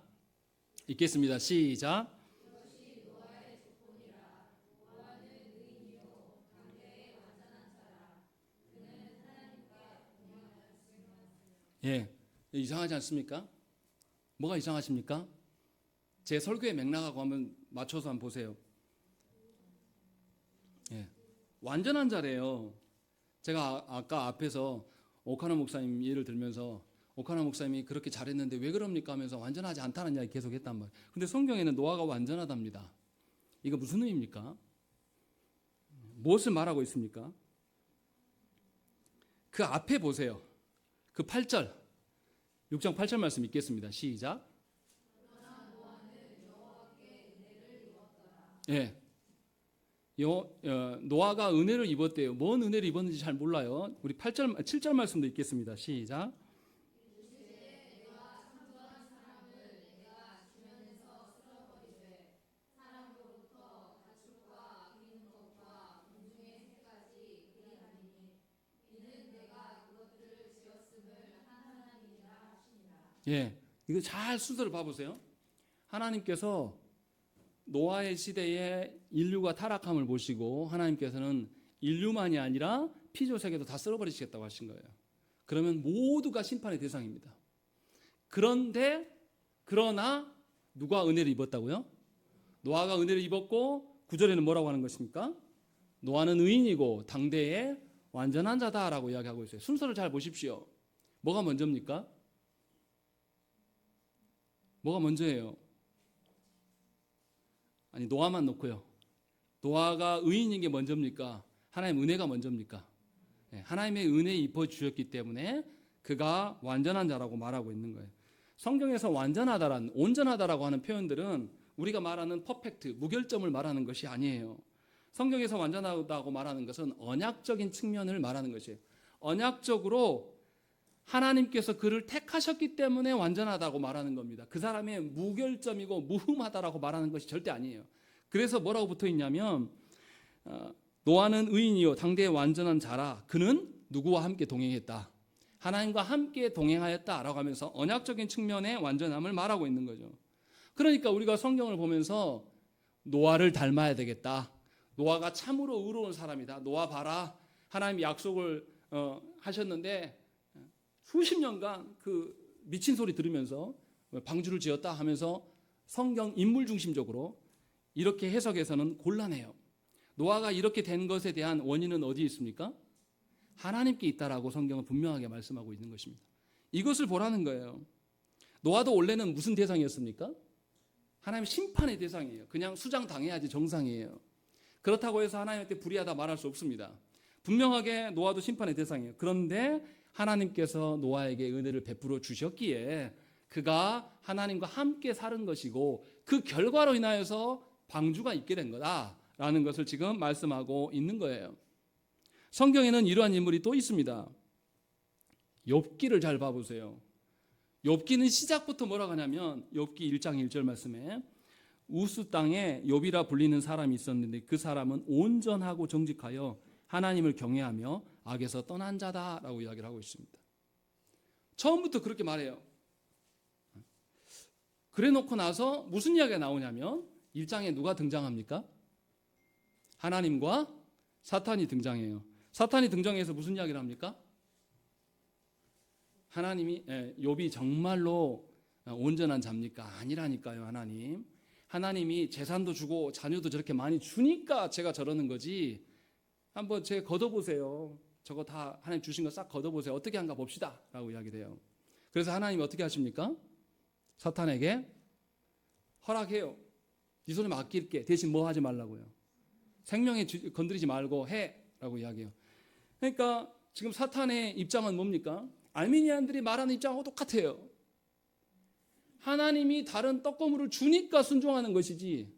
읽겠습니다. 시작. 예, 이상하지 않습니까? 뭐가 이상하십니까? 제 설교의 맥락하고 한번 맞춰서 한번 보세요. 예, 완전한 자래요. 제가 아까 앞에서 오카노 목사님 예를 들면서 오카노 목사님이 그렇게 잘했는데 왜 그럽니까 하면서 완전하지 않다는 이야기 계속 했단 말이에요. 근데 성경에는 노아가 완전하답니다. 이거 무슨 의미입니까? 무엇을 말하고 있습니까? 그 앞에 보세요. 그 8절 6장 8절 말씀 읽겠습니다. 시작. 예, 노아가 은혜를 입었대요. 뭔 은혜를 입었는지 잘 몰라요. 우리 8절 7절 말씀도 읽겠습니다. 시작. 예, 이거 잘 순서를 봐보세요. 하나님께서 노아의 시대에 인류가 타락함을 보시고 하나님께서는 인류만이 아니라 피조 세계도 다 쓸어버리시겠다고 하신 거예요. 그러면 모두가 심판의 대상입니다. 그러나 누가 은혜를 입었다고요? 노아가 은혜를 입었고 9절에는 뭐라고 하는 것입니까? 노아는 의인이고 당대의 완전한 자다라고 이야기하고 있어요. 순서를 잘 보십시오. 뭐가 먼저입니까? 뭐가 먼저예요? 아니, 노아만 놓고요. 노아가 의인인 게 먼저입니까? 하나님의 은혜가 먼저입니까? 네, 하나님의 은혜에 입어 주셨기 때문에 그가 완전한 자라고 말하고 있는 거예요. 성경에서 완전하다란 온전하다라고 하는 표현들은 우리가 말하는 퍼펙트, 무결점을 말하는 것이 아니에요. 성경에서 완전하다고 말하는 것은 언약적인 측면을 말하는 것이에요. 언약적으로 하나님께서 그를 택하셨기 때문에 완전하다고 말하는 겁니다. 그 사람의 무결점이고 무흠하다라고 말하는 것이 절대 아니에요. 그래서 뭐라고 붙어 있냐면 노아는 의인이요 당대의 완전한 자라. 그는 누구와 함께 동행했다. 하나님과 함께 동행하였다라고 하면서 언약적인 측면의 완전함을 말하고 있는 거죠. 그러니까 우리가 성경을 보면서 노아를 닮아야 되겠다. 노아가 참으로 의로운 사람이다. 노아 봐라. 하나님이 약속을 하셨는데 수십 년간 그 미친 소리 들으면서 방주를 지었다 하면서 성경 인물 중심적으로 이렇게 해석해서는 곤란해요. 노아가 이렇게 된 것에 대한 원인은 어디에 있습니까? 하나님께 있다라고 성경은 분명하게 말씀하고 있는 것입니다. 이것을 보라는 거예요. 노아도 원래는 무슨 대상이었습니까? 하나님 심판의 대상이에요. 그냥 수장당해야지 정상이에요. 그렇다고 해서 하나님한테 불의하다 말할 수 없습니다. 분명하게 노아도 심판의 대상이에요. 그런데 하나님께서 노아에게 은혜를 베풀어 주셨기에 그가 하나님과 함께 사는 것이고 그 결과로 인하여서 방주가 있게 된 거다라는 것을 지금 말씀하고 있는 거예요. 성경에는 이러한 인물이 또 있습니다. 욥기를 잘 봐보세요. 욥기는 시작부터 뭐라고 하냐면 욥기 1장 1절 말씀에 우스 땅에 욥이라 불리는 사람이 있었는데 그 사람은 온전하고 정직하여 하나님을 경외하며 악에서 떠난 자다라고 이야기를 하고 있습니다. 처음부터 그렇게 말해요. 그래 놓고 나서 무슨 이야기가 나오냐면 1장에 누가 등장합니까? 하나님과 사탄이 등장해요. 사탄이 등장해서 무슨 이야기를 합니까? 하나님이 욥이 정말로 온전한 자입니까? 아니라니까요. 하나님이 재산도 주고 자녀도 저렇게 많이 주니까 제가 저러는 거지. 한번 제 걷어보세요. 저거 다 하나님 주신 거 싹 걷어보세요. 어떻게 한가 봅시다 라고 이야기를 해요. 그래서 하나님이 어떻게 하십니까? 사탄에게 허락해요. 네 손에 맡길게. 대신 뭐 하지 말라고요? 생명에 건드리지 말고 해 라고 이야기해요. 그러니까 지금 사탄의 입장은 뭡니까? 알미니안들이 말하는 입장하고 똑같아요. 하나님이 다른 떡고물을 주니까 순종하는 것이지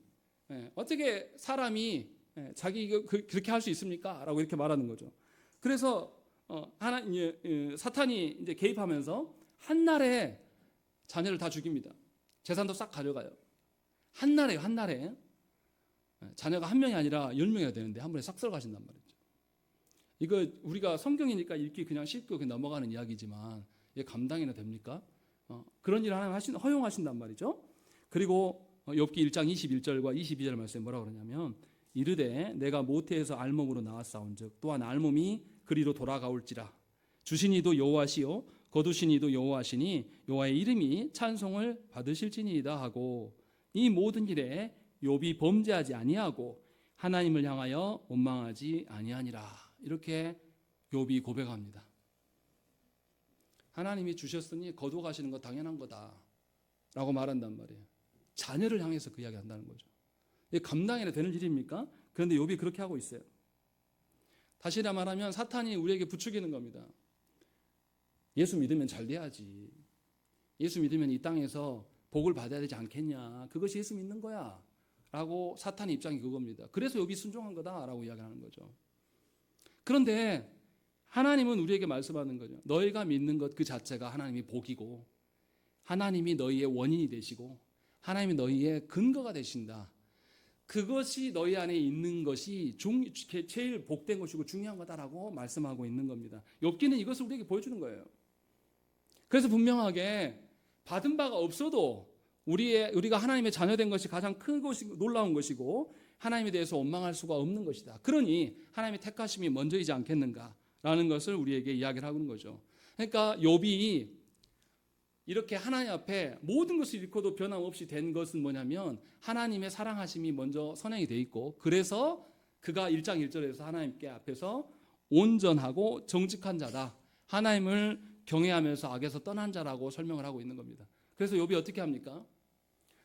어떻게 사람이 자기 그렇게 할 수 있습니까? 라고 이렇게 말하는 거죠. 그래서 사탄이 이제 개입하면서 한날에 자녀를 다 죽입니다. 재산도 싹 가져가요. 한날에 자녀가 한 명이 아니라 10명이나 되는데 한 번에 싹 썰어가신단 말이죠. 이거 우리가 성경이니까 읽기 그냥 쉽게 넘어가는 이야기지만 이게 감당이나 됩니까? 그런 일을 하나님 허용하신단 말이죠. 그리고 욥기 1장 21절과 22절 말씀에 뭐라고 그러냐면 이르되 내가 모태에서 알몸으로 나왔사온즉 또한 알몸이 그리로 돌아가올지라 주신 이도 여호와시요 거두신 이도 여호와시니 여호와의 이름이 찬송을 받으실지니이다 하고 이 모든 일에 욥이 범죄하지 아니하고 하나님을 향하여 원망하지 아니하니라. 이렇게 욥이 고백합니다. 하나님이 주셨으니 거두어 가시는 거 당연한 거다라고 말한단 말이에요. 자녀를 향해서 그 이야기 한다는 거죠. 이게 감당이나 되는 일입니까? 그런데 욥이 그렇게 하고 있어요. 다시라 말하면 사탄이 우리에게 부추기는 겁니다. 예수 믿으면 잘 돼야지. 예수 믿으면 이 땅에서 복을 받아야 되지 않겠냐. 그것이 예수 믿는 거야. 라고 사탄의 입장이 그겁니다. 그래서 욥이 순종한 거다라고 이야기하는 거죠. 그런데 하나님은 우리에게 말씀하는 거죠. 너희가 믿는 것 그 자체가 하나님이 복이고 하나님이 너희의 원인이 되시고 하나님이 너희의 근거가 되신다. 그것이 너희 안에 있는 것이 제일 복된 것이고 중요한 거다라고 말씀하고 있는 겁니다. 욥기는 이것을 우리에게 보여주는 거예요. 그래서 분명하게 받은 바가 없어도 우리가 하나님의 자녀된 것이 가장 큰 것이 놀라운 것이고 하나님에 대해서 원망할 수가 없는 것이다. 그러니 하나님의 택하심이 먼저이지 않겠는가라는 것을 우리에게 이야기를 하는 거죠. 그러니까 욥이 이렇게 하나님 앞에 모든 것을 잃고도 변함없이 된 것은 뭐냐면 하나님의 사랑하심이 먼저 선행이 돼 있고 그래서 그가 1장 1절에서 하나님께 앞에서 온전하고 정직한 자다. 하나님을 경외하면서 악에서 떠난 자라고 설명을 하고 있는 겁니다. 그래서 욥이 어떻게 합니까?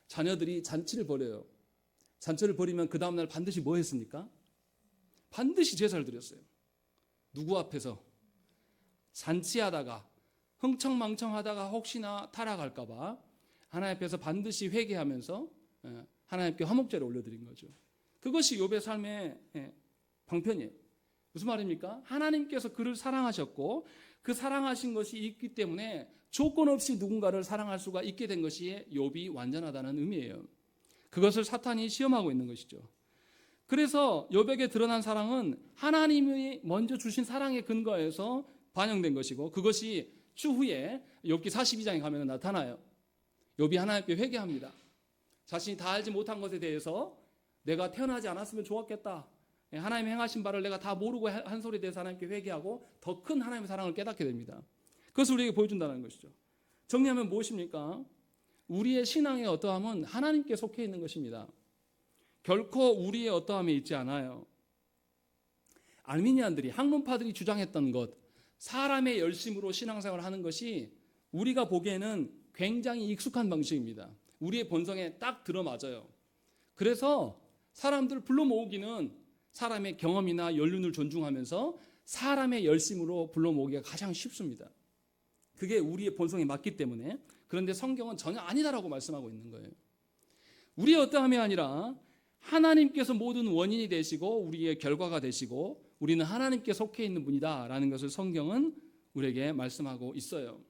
자녀들이 잔치를 벌여요. 잔치를 벌이면 그 다음날 반드시 뭐 했습니까? 반드시 제사를 드렸어요. 누구 앞에서? 잔치하다가 흥청망청하다가 혹시나 타락할까 봐 하나님 앞에서 반드시 회개하면서 하나님께 화목제를 올려드린 거죠. 그것이 욥의 삶의 방편이에요. 무슨 말입니까? 하나님께서 그를 사랑하셨고 그 사랑하신 것이 있기 때문에 조건 없이 누군가를 사랑할 수가 있게 된 것이 욥이 완전하다는 의미예요. 그것을 사탄이 시험하고 있는 것이죠. 그래서 욥에게 드러난 사랑은 하나님이 먼저 주신 사랑의 근거에서 반영된 것이고 그것이 추후에 욥기 42장에 가면 나타나요. 욥이 하나님께 회개합니다. 자신이 다 알지 못한 것에 대해서 내가 태어나지 않았으면 좋았겠다. 하나님 행하신 바를 내가 다 모르고 한 소리에 대해서 하나님께 회개하고 더 큰 하나님의 사랑을 깨닫게 됩니다. 그것을 우리에게 보여준다는 것이죠. 정리하면 무엇입니까? 우리의 신앙의 어떠함은 하나님께 속해 있는 것입니다. 결코 우리의 어떠함에 있지 않아요. 알미니안들이 학문파들이 주장했던 것, 사람의 열심으로 신앙생활을 하는 것이 우리가 보기에는 굉장히 익숙한 방식입니다. 우리의 본성에 딱 들어맞아요. 그래서 사람들 불러 모으기는 사람의 경험이나 연륜을 존중하면서 사람의 열심으로 불러 모으기가 가장 쉽습니다. 그게 우리의 본성에 맞기 때문에. 그런데 성경은 전혀 아니다라고 말씀하고 있는 거예요. 우리의 어떠함이 아니라 하나님께서 모든 원인이 되시고 우리의 결과가 되시고 우리는 하나님께 속해 있는 분이다라는 것을 성경은 우리에게 말씀하고 있어요.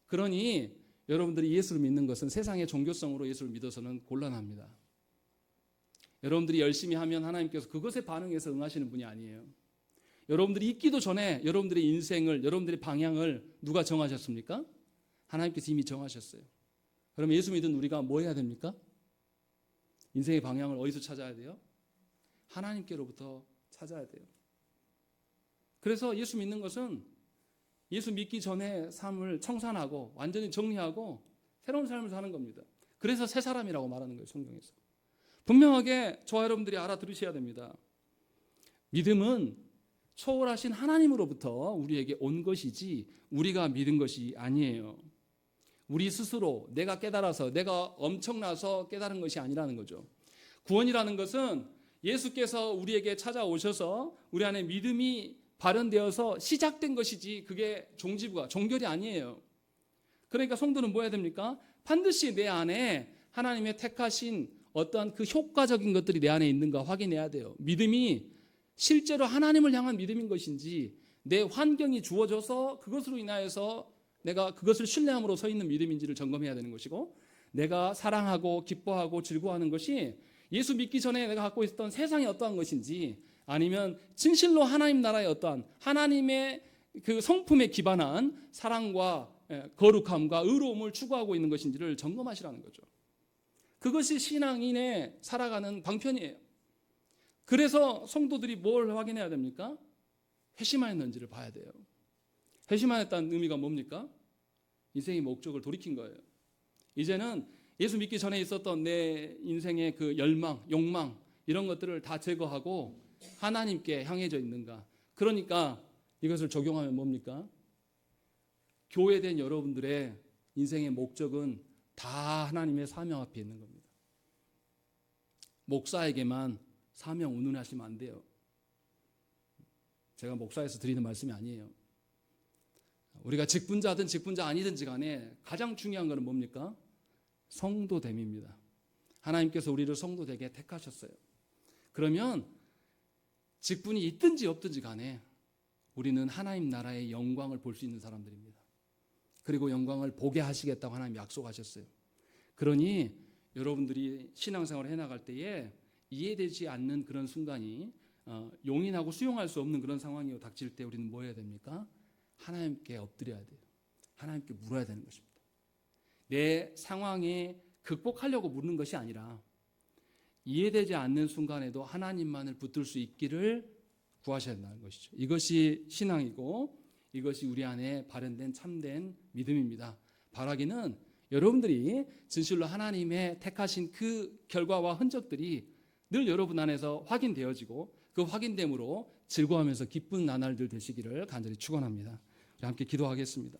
그러니 여러분들이 예수를 믿는 것은 세상의 종교성으로 예수를 믿어서는 곤란합니다. 여러분들이 열심히 하면 하나님께서 그것에 반응해서 응하시는 분이 아니에요. 여러분들이 있기도 전에 여러분들의 인생을, 여러분들의 방향을 누가 정하셨습니까? 하나님께서 이미 정하셨어요. 그럼 예수 믿은 우리가 뭐 해야 됩니까? 인생의 방향을 어디서 찾아야 돼요? 하나님께로부터 찾아야 돼요. 그래서 예수 믿는 것은 예수 믿기 전에 삶을 청산하고 완전히 정리하고 새로운 삶을 사는 겁니다. 그래서 새 사람이라고 말하는 거예요, 성경에서. 분명하게 저와 여러분들이 알아들으셔야 됩니다. 믿음은 초월하신 하나님으로부터 우리에게 온 것이지 우리가 믿은 것이 아니에요. 우리 스스로 내가 깨달아서 내가 엄청나서 깨달은 것이 아니라는 거죠. 구원이라는 것은 예수께서 우리에게 찾아오셔서 우리 안에 믿음이 발현되어서 시작된 것이지 그게 종지부가 종결이 아니에요. 그러니까 성도는 뭐 해야 됩니까? 반드시 내 안에 하나님의 택하신 어떤 그 효과적인 것들이 내 안에 있는가 확인해야 돼요. 믿음이 실제로 하나님을 향한 믿음인 것인지 내 환경이 주어져서 그것으로 인하여서 내가 그것을 신뢰함으로 서 있는 믿음인지를 점검해야 되는 것이고, 내가 사랑하고 기뻐하고 즐거워하는 것이 예수 믿기 전에 내가 갖고 있었던 세상이 어떠한 것인지, 아니면 진실로 하나님 나라의 어떠한 하나님의 그 성품에 기반한 사랑과 거룩함과 의로움을 추구하고 있는 것인지를 점검하시라는 거죠. 그것이 신앙인의 살아가는 방편이에요. 그래서 성도들이 뭘 확인해야 됩니까? 회심하였는지를 봐야 돼요. 회심하였다는 의미가 뭡니까? 인생의 목적을 돌이킨 거예요. 이제는 예수 믿기 전에 있었던 내 인생의 그 열망, 욕망 이런 것들을 다 제거하고 하나님께 향해져 있는가. 그러니까 이것을 적용하면 뭡니까? 교회된 여러분들의 인생의 목적은 다 하나님의 사명 앞에 있는 겁니다. 목사에게만 사명 운운하시면 안 돼요. 제가 목사에서 드리는 말씀이 아니에요. 우리가 직분자든 직분자 아니든지 간에 가장 중요한 것은 뭡니까? 성도됨입니다. 하나님께서 우리를 성도되게 택하셨어요. 그러면 직분이 있든지 없든지 간에 우리는 하나님 나라의 영광을 볼 수 있는 사람들입니다. 그리고 영광을 보게 하시겠다고 하나님 약속하셨어요. 그러니 여러분들이 신앙생활을 해나갈 때에 이해되지 않는 그런 순간이 용인하고 수용할 수 없는 그런 상황이 닥칠 때 우리는 뭐 해야 됩니까? 하나님께 엎드려야 돼요. 하나님께 물어야 되는 것입니다. 내 상황에 극복하려고 묻는 것이 아니라 이해되지 않는 순간에도 하나님만을 붙들 수 있기를 구하셔야 한다는 것이죠. 이것이 신앙이고 이것이 우리 안에 발현된 참된 믿음입니다. 바라기는 여러분들이 진실로 하나님의 택하신 그 결과와 흔적들이 늘 여러분 안에서 확인되어지고 그 확인됨으로 즐거워하면서 기쁜 나날들 되시기를 간절히 축원합니다. 우리 함께 기도하겠습니다.